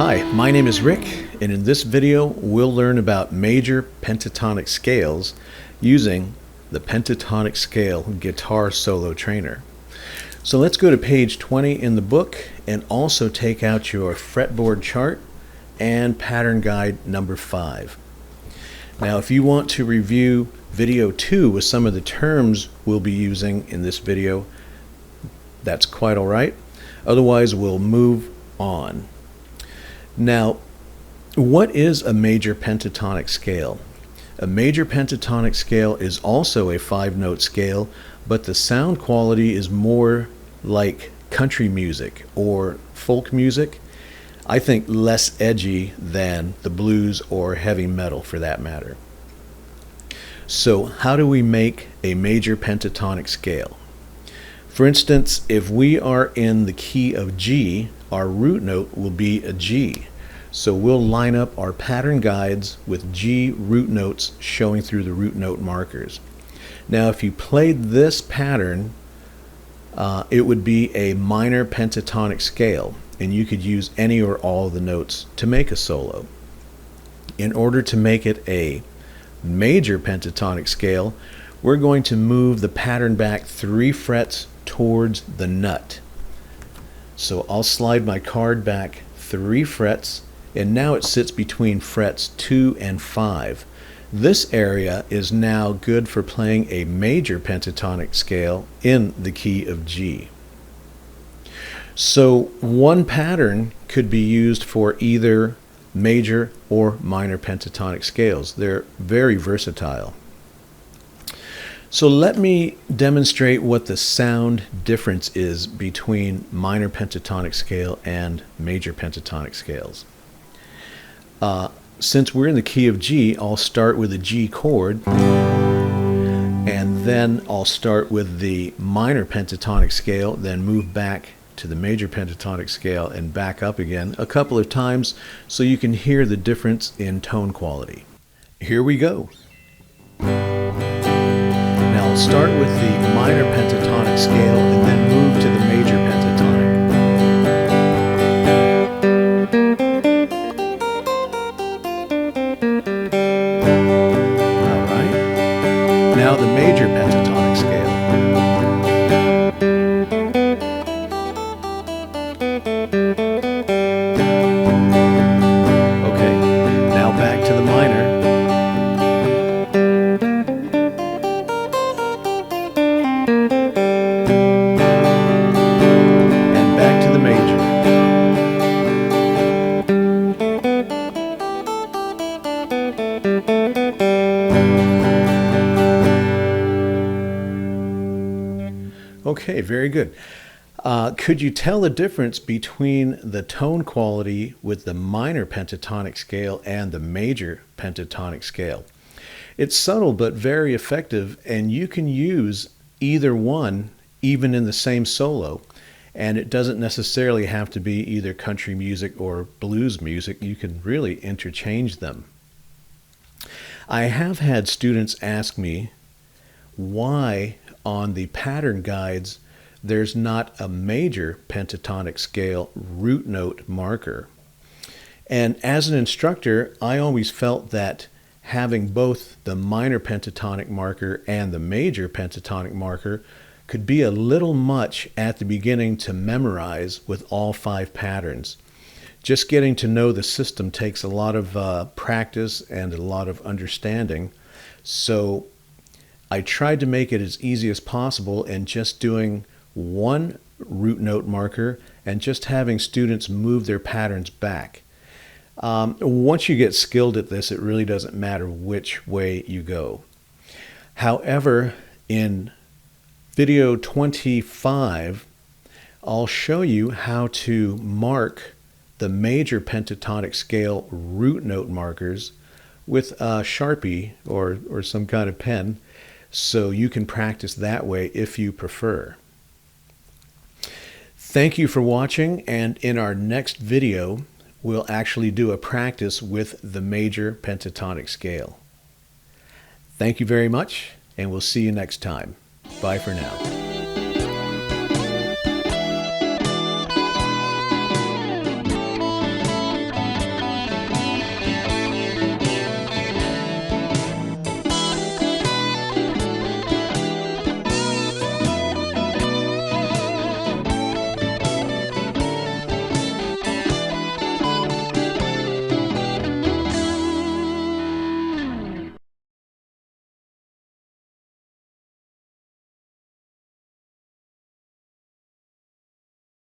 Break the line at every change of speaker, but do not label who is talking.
Hi, my name is Rick, and in this video we'll learn about major pentatonic scales using the Pentatonic Scale guitar solo trainer. So let's go to page 20 in the book and also take out your fretboard chart and pattern guide number 5. Now if you want to review video 2 with some of the terms we'll be using in this video, that's quite alright. Otherwise we'll move on. Now, what is a major pentatonic scale? A major pentatonic scale is also a 5-note scale, but the sound quality is more like country music or folk music. I think less edgy than the blues or heavy metal for that matter. So how do we make a major pentatonic scale? For instance, if we are in the key of G, our root note will be a G. So we'll line up our pattern guides with G root notes showing through the root note markers. Now if you played this pattern, it would be a minor pentatonic scale, and you could use any or all of the notes to make a solo. In order to make it a major pentatonic scale, we're going to move the pattern back 3 frets towards the nut. So I'll slide my card back 3 frets, and now it sits between frets 2 and 5. This area is now good for playing a major pentatonic scale in the key of G. So one pattern could be used for either major or minor pentatonic scales. They're very versatile. So let me demonstrate what the sound difference is between minor pentatonic scale and major pentatonic scales. Since we're in the key of G, I'll start with a G chord, and then I'll start with the minor pentatonic scale, then move back to the major pentatonic scale and back up again a couple of times so you can hear the difference in tone quality. Here we go. Now I'll start with the minor pentatonic scale and then move to the major pentatonic. Alright. Now the major pentatonic scale. Okay, now back to the minor. Okay, very good. Could you tell the difference between the tone quality with the minor pentatonic scale and the major pentatonic scale? It's subtle but very effective, and you can use either one even in the same solo, and it doesn't necessarily have to be either country music or blues music. You can really interchange them. I have had students ask me why on the pattern guides there's not a major pentatonic scale root note marker. And as an instructor, I always felt that having both the minor pentatonic marker and the major pentatonic marker could be a little much at the beginning to memorize with all 5 patterns. Just getting to know the system takes a lot of practice and a lot of understanding. So I tried to make it as easy as possible and just doing one root note marker and just having students move their patterns back. Once you get skilled at this, it really doesn't matter which way you go. However, in video 25, I'll show you how to mark the major pentatonic scale root note markers with a Sharpie or some kind of pen, so you can practice that way if you prefer. Thank you for watching, and in our next video we'll actually do a practice with the major pentatonic scale. Thank you very much, and we'll see you next time. Bye for now.